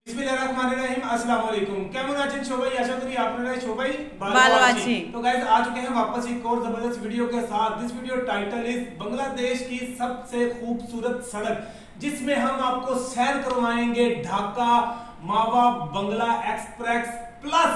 বিসমিল্লাহিররহমানিররহিম। আসসালামু আলাইকুম। কেমন আছেন সবাই? আশা করি আপনারা সবাই ভালো আছি। तो गाइस आ चुके हैं वापस एक और जबरदस्त वीडियो के साथ। This video title is Bangladesh की सबसे खूबसूरत सड़क, जिसमें हम आपको सैर करवाएंगे Dhaka Mawa Bangla express plus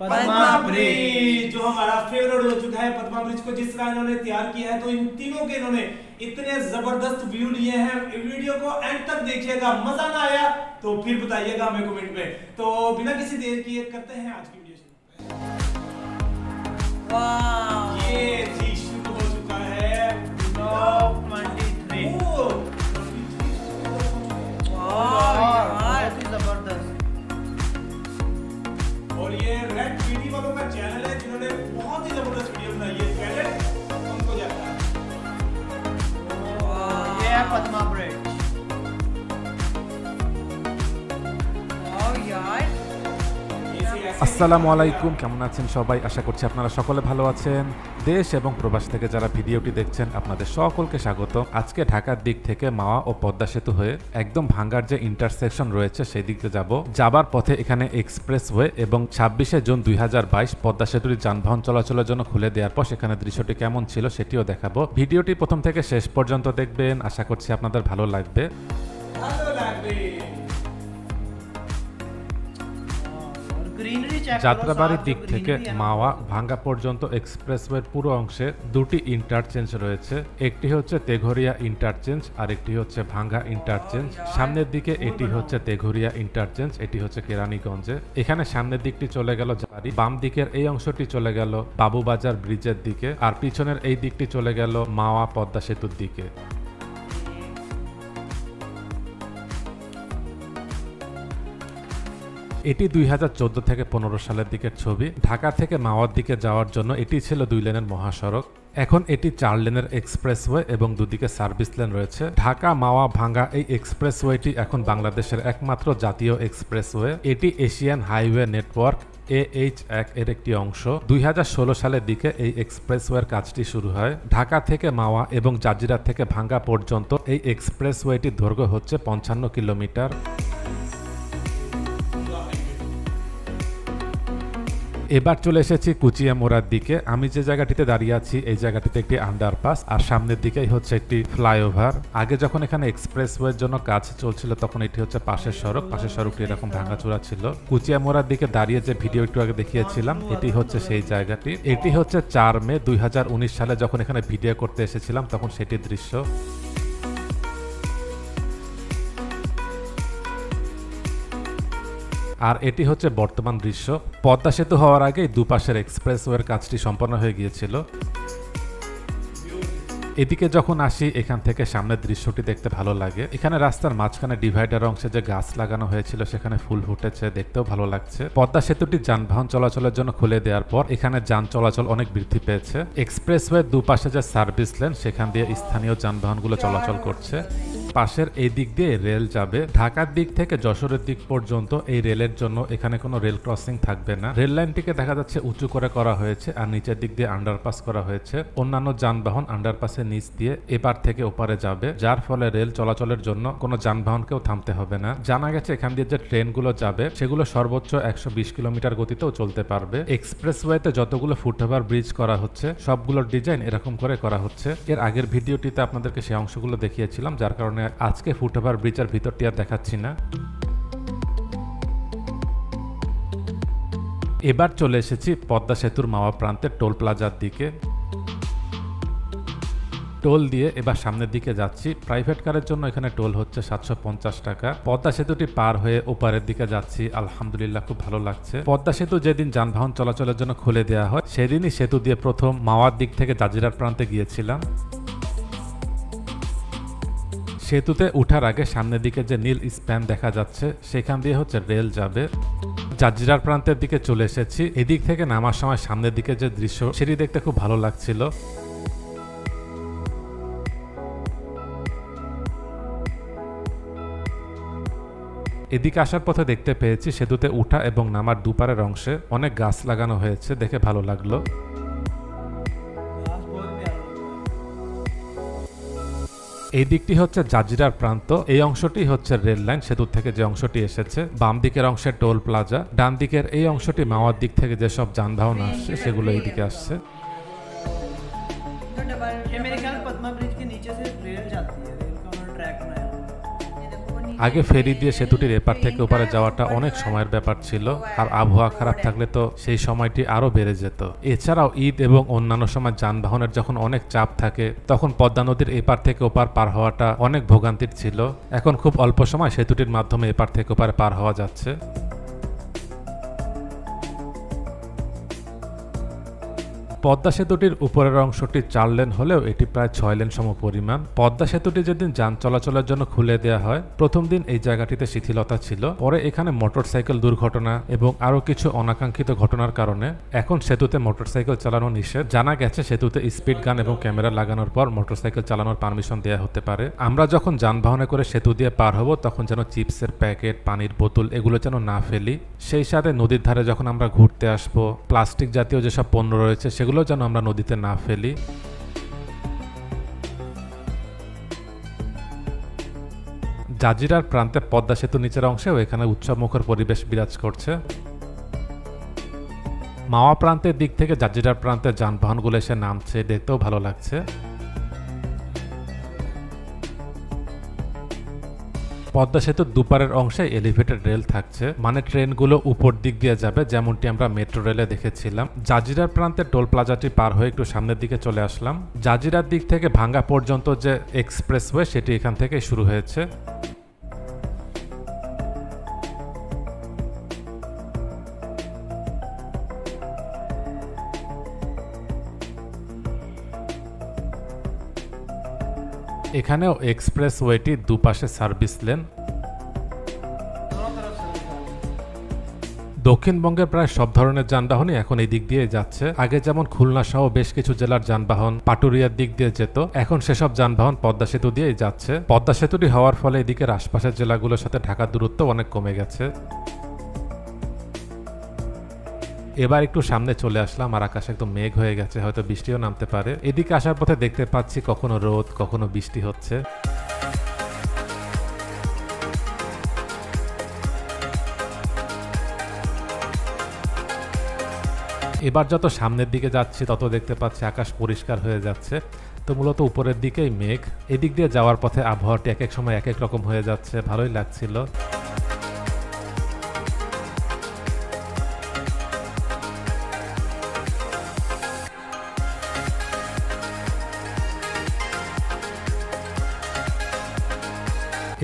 Padma bridge, जो हमारा फेवरेट हो चुका है। पद्मा ब्रिज को जिस तरह इन्होंने तैयार किया है, तो इन तीनों के इन्होंने इतने जबरदस्त व्यू लिए हैं। वीडियो को एंड तक देखिएगा, मजा ना आया तो फिर बताइएगा हमें कमेंट में। तो बिना किसी देर किए करते हैं आज की वीडियो शुरू। वाव, ये जी शुरू हो चुका है ब्लॉक 23। वाव यार, बहुत ही जबरदस्त। और ये रेड पीडी वालों का चैनल है, जिन्होंने बहुत ही जबरदस्त वीडियो बनाई है। क्रेडिट उनको जाता है। ये है पद्मा ब्रिज। वाव यार, আসসালামু আলাইকুম, কেমন আছেন সবাই? আশা করছি আপনারা সকলে ভালো আছেন। দেশ এবং প্রবাস থেকে যারা ভিডিওটি দেখছেন আপনাদের সকলকে স্বাগত। আজকে ঢাকার দিক থেকে মাওয়া ও পদ্মা সেতু হয়ে একদম ভাঙ্গার যে ইন্টারসেকশন রয়েছে সেই দিকে যাবার পথে এখানে এক্সপ্রেসওয়ে এবং 26শে জুন 2022 পদ্মা সেতুর যানবাহন চলাচলের জন্য খুলে দেওয়ার পর সেখানে দৃশ্যটি কেমন ছিল সেটিও দেখাবো। ভিডিওটি প্রথম থেকে শেষ পর্যন্ত দেখবেন, আশা করছি আপনাদের ভালো লাগবে। ভালো লাগবে। और ग्रीनरी चेक करो, যাত্রাবাড়ির साथ দিক जो থেকে greenery है ना, মাওয়া ভাঙ্গা পর্যন্ত এক্সপ্রেসওয়ের পুরো অংশে দুটি ইন্টারচেঞ্জ রয়েছে। একটি হচ্ছে তেঘরিয়া ইন্টারচেঞ্জ আর একটি হচ্ছে ভাঙ্গা ইন্টারচেঞ্জ। সামনের দিকে এটি হচ্ছে তেঘরিয়া ইন্টারচেঞ্জ, এটি হচ্ছে কেরানীগঞ্জে। এখানে সামনের দিকটি চলে গেল যাত্রাবাড়ি, বাম দিকের এই অংশটি চলে গেল বাবুবাজার ব্রিজের দিকে, আর পিছনের এই দিকটি চলে গেল মাওয়া পদ্মা সেতুর দিকে। এটি 2014 থেকে 15 সালের দিকের ছবি। ঢাকা থেকে মাওয়ার দিকে যাওয়ার জন্য এটি ছিল 2 লেনের মহাসড়ক। এখন এটি 4 লেনের এক্সপ্রেসওয়ে এবং দুদিকে সার্ভিস লেন রয়েছে। ঢাকা মাওয়া ভাঙ্গা এই এক্সপ্রেসওয়েটি এখন বাংলাদেশের একমাত্র জাতীয় এক্সপ্রেসওয়ে। এটি এশিয়ান হাইওয়ে নেটওয়ার্ক AH1 এর একটি অংশ। 2016 সালের দিকে এই এক্সপ্রেসওয়ের কাজটি শুরু হয়। ঢাকা থেকে মাওয়া এবং জাজিরা থেকে ভাঙ্গা পর্যন্ত এই এক্সপ্রেসওয়েটির দৈর্ঘ্য হচ্ছে 55 কিলোমিটার। এবার চলে এসেছি কুচিয়ামোড়ার দিকে। আমি যে জায়গাটিতে দাঁড়িয়ে আছি এই জায়গাটিতে একটি আন্ডারপাস, আর সামনের দিকেই হচ্ছে একটি ফ্লাইওভার। আগে যখন এখানে এক্সপ্রেসওয়ের জন্য কাজ চলছিল তখন এটি হচ্ছে পাশের সড়ক। পাশের সড়কটি এরকম ভাঙাচোরা ছিল। কুচিয়ামোড়ার দিকে দাঁড়িয়ে যে ভিডিও একটু আগে দেখিয়েছিলাম এটি হচ্ছে সেই জায়গাটি। এটি হচ্ছে 4 মে 2019 সালে যখন এখানে ভিডিও করতে এসেছিলাম তখন সেটির দৃশ্য। আর এটি হচ্ছে বর্তমান দৃশ্য। পদ্মা সেতু হওয়ার আগে দুপাশের এক্সপ্রেসওয়ের কাজটি সম্পন্ন হয়ে গিয়েছিল। এদিকে যখন আসি এখান থেকে সামনের দৃশ্যটি দেখতে ভালো লাগে। এখানে রাস্তার মাঝখানে ডিভাইডার অংশে যে গাছ লাগানো হয়েছিল সেখানে ফুল ফুটেছে, দেখতেও ভালো লাগছে। পদ্মা সেতুটি যানবাহন চলাচলের জন্য খুলে দেওয়ার পর এখানে যান চলাচল অনেক বৃদ্ধি পেয়েছে। এক্সপ্রেসওয়ের দুপাশে যে সার্ভিস লেন সেখান দিয়ে স্থানীয় যানবাহনগুলো চলাচল করছে। পাশের এই দিক দিয়ে রেল যাবে। ঢাকার দিক থেকে যশোরের দিক পর্যন্ত এই রেলের জন্য এখানে কোনো রেল ক্রসিং থাকবে না। রেল লাইনটিকে দেখা যাচ্ছে উঁচু করে করা হয়েছে আর নিচের দিক দিয়ে আন্ডারপাস করা হয়েছে। অন্যান্য যানবাহন আন্ডারপাসের নিচ দিয়ে এপার থেকে ওপারে যাবে, যার ফলে রেল চলাচলের জন্য কোনো যানবাহনকেও থামতে হবে না। জানা গেছে এখান দিয়ে যে ট্রেনগুলো যাবে সেগুলো সর্বোচ্চ 120 কিলোমিটার গতিতেও চলতে পারবে। এক্সপ্রেসওয়েতে যতগুলো ফুটওভার ব্রিজ করা হচ্ছে সবগুলোর ডিজাইন এরকম করে করা হচ্ছে। এর আগের ভিডিওটিতে আপনাদেরকে সেই অংশগুলো দেখিয়েছিলাম, যার কারণে আজকে ফুটওভার ব্রিজের ভিতরটি আর দেখাচ্ছি না। এবার চলে এসেছি পদ্মা সেতুর মাওয়া প্রান্তের টোল প্লাজার দিকে। টোল দিয়ে এবার সামনের দিকে যাচ্ছি। প্রাইভেট কারের জন্য এখানে টোল হচ্ছে 750 টাকা। পদ্মা সেতুটি পার হয়ে ওপারের দিকে যাচ্ছি। আলহামদুলিল্লাহ, খুব ভালো লাগছে। পদ্মা সেতু যেদিন যানবাহন চলাচলের জন্য খুলে দেওয়া হয় সেদিনই সেতু দিয়ে প্রথম মাওয়ার দিক থেকে জাজিরার প্রান্তে গিয়েছিলাম। সেতুতে ওঠার আগে সামনের দিকে যে নীল স্প্যান দেখা যাচ্ছে সেখান দিয়ে হচ্ছে রেল যাবে। জাজিরার প্রান্তের দিকে চলে এসেছি। এদিক থেকে নামার সময় সামনের দিকে যে দৃশ্য সেটি দেখতে খুব ভালো লাগছিল। এদিকে আসার পথে দেখতে পেয়েছি সেতুতে উঠা এবং নামার দুপারের অংশে অনেক গাছ লাগানো হয়েছে, দেখে ভালো লাগলো। घास बहुत प्यारा लगता है। এই দিকটি হচ্ছে জাজিরার প্রান্ত, এই অংশটি হচ্ছে রেল লাইন সেতু থেকে যে অংশটি এসেছে, বাম দিকের অংশে টোল প্লাজা, ডান দিকের এই অংশটি মাওয়ার দিক থেকে যেসব যানবাহন আসছে সেগুলো এইদিকে আসছে। तो डबल ये मेरे ख्याल पद्मा ब्रिज के नीचे से रेल जाती है, रेल का उन्होंने ट्रैक बनाया हुआ है। ये देखो वो नीचे আগে ফেরি দিয়ে সেতুটির এপার থেকে ওপারে যাওয়াটা অনেক সময়ের ব্যাপার ছিল, আর আবহাওয়া খারাপ থাকলে তো সেই সময়টি আরো বেড়ে যেত। এছাড়াও ঈদ এবং অন্যান্য সময় যানবাহনের যখন অনেক চাপ থাকে তখন পদ্মা নদীর এপার থেকে ওপার পার হওয়াটা অনেক ভোগান্তির ছিল। এখন খুব অল্প সময় সেতুটির মাধ্যমে এপার থেকে ওপারে পার হওয়া যাচ্ছে। পদ্মা সেতুটির উপরের অংশটি 4 লেন হলেও এটি প্রায় 6 লেন সম পরিমাণ। পদ্মা সেতুটি যেদিন যান চলাচলের জন্য খুলে দেওয়া হয় প্রথম দিন এই জায়গাটিতে শিথিলতা ছিল, পরে এখানে মোটরসাইকেল দুর্ঘটনা এবং আরো কিছু অনাকাঙ্ক্ষিত ঘটনার কারণে এখন সেতুতে মোটরসাইকেল চালানো নিষেধ। জানা গেছে সেতুতে স্পিড গান এবং ক্যামেরা লাগানোর পর মোটরসাইকেল চালানোর পারমিশন দেওয়া হতে পারে। আমরা যখন যানবাহনে করে সেতু দিয়ে পার হব তখন যেন চিপসের প্যাকেট, পানির বোতল এগুলো যেন না ফেলি। সেই সাথে নদীর ধারে যখন আমরা ঘুরতে আসবো প্লাস্টিক জাতীয় যেসব পণ্য রয়েছে সেগুলো যেন আমরা নদীতে না ফেলি। জাজিরার প্রান্তে পদ্মা সেতু নিচের অংশেও এখানে উৎসবমুখর পরিবেশ বিরাজ করছে। মাওয়া প্রান্তের দিক থেকে জাজিরার প্রান্তে যানবাহনগুলো এসে নামছে, দেখতেও ভালো লাগছে। পদ্মা সেতুর দুপারের অংশে এলিভেটেড রেল থাকছে, মানে ট্রেনগুলো উপর দিক দিয়ে যাবে যেমনটি আমরা মেট্রো রেলে দেখেছিলাম। জাজিরার প্রান্তে টোল প্লাজাটি পার হয়ে একটু সামনের দিকে চলে আসলাম। জাজিরার দিক থেকে ভাঙ্গা পর্যন্ত যে এক্সপ্রেসওয়ে সেটি এখান থেকে শুরু হয়েছে। এখানেও এক্সপ্রেসওয়েটি দুপাশে সার্ভিস লেন। दोनों तरफ से दिखा रहे हैं। দক্ষিণবঙ্গের প্রায় সব ধরনের যানবাহনই এখন এই দিক দিয়ে যাচ্ছে। আগে যেমন খুলনা সহ বেশ কিছু জেলার যানবাহন পাটুরিয়ার দিক দিয়ে যেত, এখন সেসব যানবাহন পদ্মা সেতু দিয়েই যাচ্ছে। পদ্মা সেতুটি হওয়ার ফলে এদিকের আশপাশের জেলাগুলোর সাথে ঢাকার দূরত্ব অনেক কমে গেছে। এবার একটু সামনে চলে আসলাম আর আকাশে একদম মেঘ হয়ে গেছে, হয়তো বৃষ্টিও নামতে পারে। এদিকে আসার পথে দেখতে পাচ্ছি কখনো রোদ কখনো বৃষ্টি হচ্ছে। এবার যত সামনের দিকে যাচ্ছি তত দেখতে পাচ্ছি আকাশ পরিষ্কার হয়ে যাচ্ছে, তো মূলত উপরের দিকেই মেঘ। এদিক দিয়ে যাওয়ার পথে আবহাওয়াটি এক এক সময় এক এক রকম হয়ে যাচ্ছে, ভালোই লাগছিল।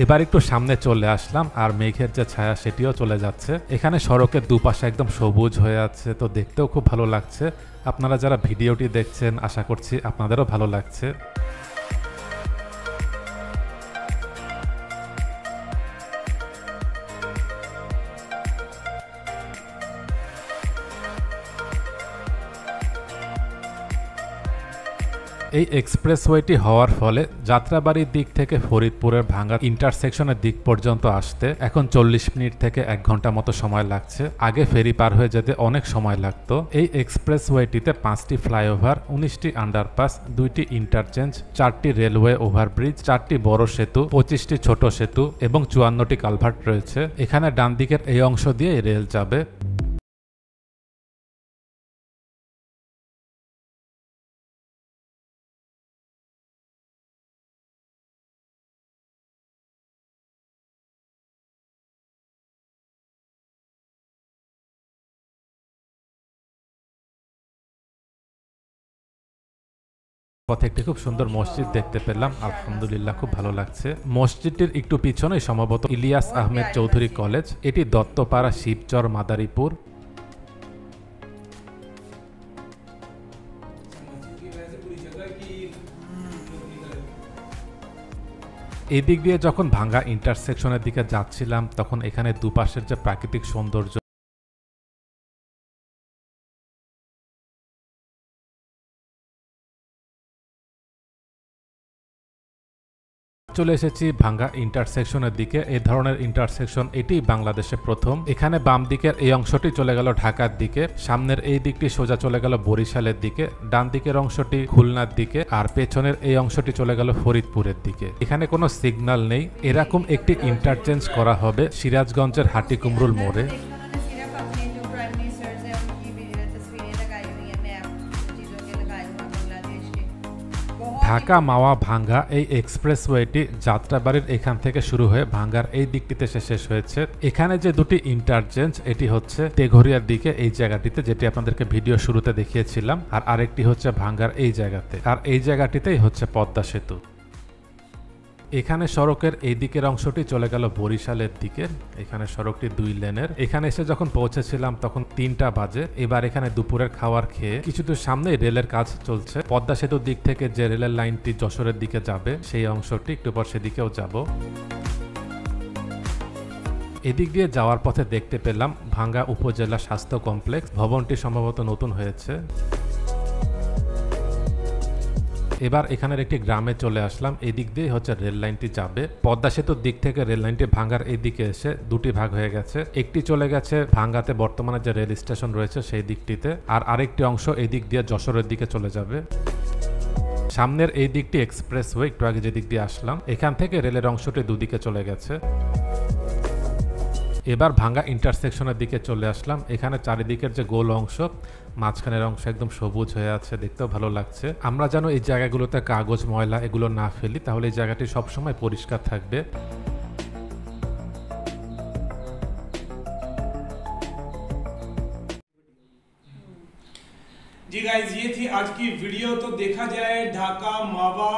এবার একটু সামনে চলে আসলাম আর মেঘের যে ছায়া সেটিও চলে যাচ্ছে। এখানে সড়কের দুপাশে একদম সবুজ হয়ে আছে, তো দেখতেও খুব ভালো লাগছে। আপনারা যারা ভিডিওটি দেখছেন আশা করছি আপনাদেরও ভালো লাগছে। এই এক্সপ্রেসওয়েটি হওয়ার ফলে যাত্রাবাড়ির দিক থেকে ফরিদপুরের ভাঙ্গা ইন্টারসেকশনের দিক পর্যন্ত আসতে এখন 40 মিনিট থেকে 1 ঘন্টা মতো সময় লাগছে। আগে ফেরি পার হয়ে যেতে অনেক সময় লাগতো। এই এক্সপ্রেসওয়েটিতে 5টি ফ্লাইওভার, 19টি আন্ডারপাস, 2টি ইন্টারচেঞ্জ, 4টি রেলওয়ে ওভারব্রিজ, 4টি বড় সেতু, 25টি ছোট সেতু এবং 54টি কালভার্ট রয়েছে। এখানে ডান দিকের এই অংশ দিয়ে রেল যাবে। পথে একটি খুব সুন্দর মসজিদ দেখতে পেলাম, আলহামদুলিল্লাহ খুব ভালো লাগছে। মসজিদটির একটু পিছনেই সম্ভবত ইলিয়াস আহমেদ চৌধুরী কলেজ, এটি দত্তপাড়া শিবচর মাদারীপুর। এই দিক দিয়ে যখন ভাঙ্গা ইন্টারসেকশনের দিকে যাচ্ছিলাম তখন এখানে দুপাশের যে প্রাকৃতিক সৌন্দর্য চলে এসেছি ভাঙ্গা ইন্টারসেকশনের দিকে। এই ধরনের ইন্টারসেকশন এটি বাংলাদেশে প্রথম। এখানে বাম দিকের এই অংশটি চলে গেল ঢাকার দিকে, সামনের এই দিকটি সোজা চলে গেল বরিশালের দিকে, ডান দিকের অংশটি খুলনার দিকে, আর পেছনের এই অংশটি চলে গেল ফরিদপুরের দিকে। এখানে কোনো সিগন্যাল নেই। এরকম একটি ইন্টারচেঞ্জ করা হবে সিরাজগঞ্জের হাটিকুমরুল মোড়ে। उन्होंने सिर्फ अपने जो प्राइम मिनिस्टर्स हैं उनकी भी तस्वीरें लगाई हुई हैं, मैप चीज़ों के लगाए हुए हैं बांग्लादेश के। बहुत ঢাকা মাওয়া ভাঙ্গা এই এক্সপ্রেসওয়েটি যাত্রাবাড়ির এখান থেকে শুরু হয়ে ভাঙ্গার এই দিকটিতে শেষ হয়েছে। এখানে যে দুটি ইন্টারচেঞ্জ, এটি হচ্ছে তেঘরিয়ার দিকে এই জায়গাটিতে, যেটি আপনাদেরকে ভিডিও শুরুতে দেখিয়েছিলাম, আর আরেকটি হচ্ছে ভাঙ্গার এই জায়গাতে, আর এই জায়গাটিতেই হচ্ছে পদ্মা সেতু। এখানে সড়কের এই দিকের অংশটি চলে গেল বরিশালের দিকে। এখানে সড়কটি 2 লেনের। এখানে এসে যখন পৌঁছেছিলাম তখন 3টা বাজে। এবার এখানে দুপুরের খাবার খেয়ে কিছু দূর সামনে রেলের কাজ চলছে। পদ্মা সেতুর দিক থেকে যে রেলের লাইনটি যশোরের দিকে যাবে সেই অংশটি, একটু পর সেদিকেও যাব। এদিক দিয়ে যাওয়ার পথে দেখতে পেলাম ভাঙ্গা উপজেলা স্বাস্থ্য কমপ্লেক্স। ভবনটি সম্ভবত নতুন হয়েছে। এবার এখানের একটি গ্রামে চলে আসলাম। এদিক দিয়ে হচ্ছে রেল লাইনটি যাবে। পদ্মা সেতুর দিক থেকে রেল লাইনটি ভাঙ্গার এদিকে এসে দুটি ভাগ হয়ে গেছে। একটি চলে গেছে ভাঙ্গাতে বর্তমানে যে রেল স্টেশন রয়েছে সেই দিকটিতে, আর আরেকটি অংশ এই দিক দিয়ে যশোরের দিকে চলে যাবে। সামনের এই দিকটি এক্সপ্রেসওয়ে, একটু আগে যে দিক দিয়ে আসলাম, এখান থেকে রেলের অংশটি দুদিকে চলে গেছে। এবার ভাঙ্গা ইন্টারসেকশনের দিকে চলে আসলাম। এখানে চারিদিকের যে গোল অংশ, মাঝখানের অংশ একদম সবুজ হয়ে আছে, দেখতেও ভালো লাগছে। আমরা যেন এই জায়গাগুলোতে কাগজ ময়লা এগুলো না ফেলি, তাহলে এই জায়গাটি সবসময় পরিষ্কার থাকবে। जी गाइस, ये थी आज की वीडियो। तो देखा जाए Dhaka Mawa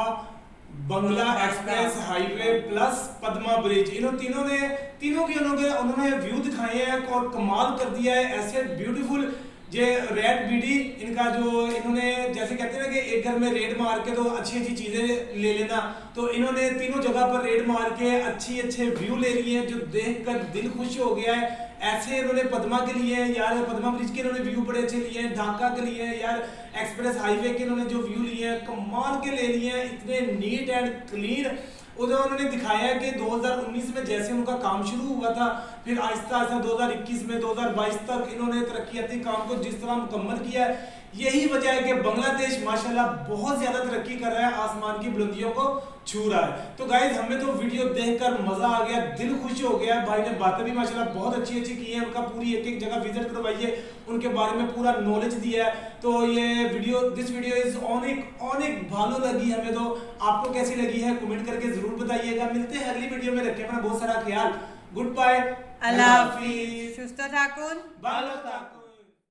Bangla express highway plus Padma bridge, तीनों के उन्होंने व्यू दिखाए हैं और कमाल कर दिया है। ऐसे ब्यूटीफुल जे रेड बीडी इनका जो इन्होंने, जैसे कहते हैं ना कि एक घर में रेड मार के तो अच्छी चीजें ले लेना, तो इन्होंने तीनों जगह पर रेड मार के अच्छे व्यू ले लिए हैं, जो देखकर दिल खुश हो गया है। ऐसे इन्होंने पद्मा के लिए यार, पद्मा ब्रिज के इन्होंने व्यू बड़े अच्छे लिए हैं, ढाका के लिए यार, एक्सप्रेस हाईवे के इन्होंने जो व्यू लिए हैं कमाल के ले लिए हैं, इतने नीट एंड क्लीन। उन्होंने दिखाया है कि 2019 में जैसे उनका काम शुरू हुआ था, फिर आहिस्ता आहिस्ता 2021 में 2022 तक इन्होंने तरक्याती काम को जिस तरह मुकम्मल किया है, यही वजह है कि बांग्लादेश माशाल्लाह बहुत ज्यादा तरक्की कर रहा है, आसमान की बुलंदियों को छू रहा है। तो गाइज, हमें तो वीडियो देखकर मजा आ गया, दिल खुश हो गया। भाई ने बातें भी माशाल्लाह बहुत अच्छी की है, उनका पूरी एक जगह विजिट करवाइए, उनके बारे में पूरा नॉलेज दिया है। तो ये दिस वीडियो इज ऑनिक भालो लगी हमें। तो आपको कैसी लगी है कमेंट करके जरूर बताइएगा। मिलते हैं अगली वीडियो में, रखें अपना बहुत सारा ख्याल। गुड बाय, अल्लाह हाफिज। सुस्ता थाकुन, भालो थाकुन।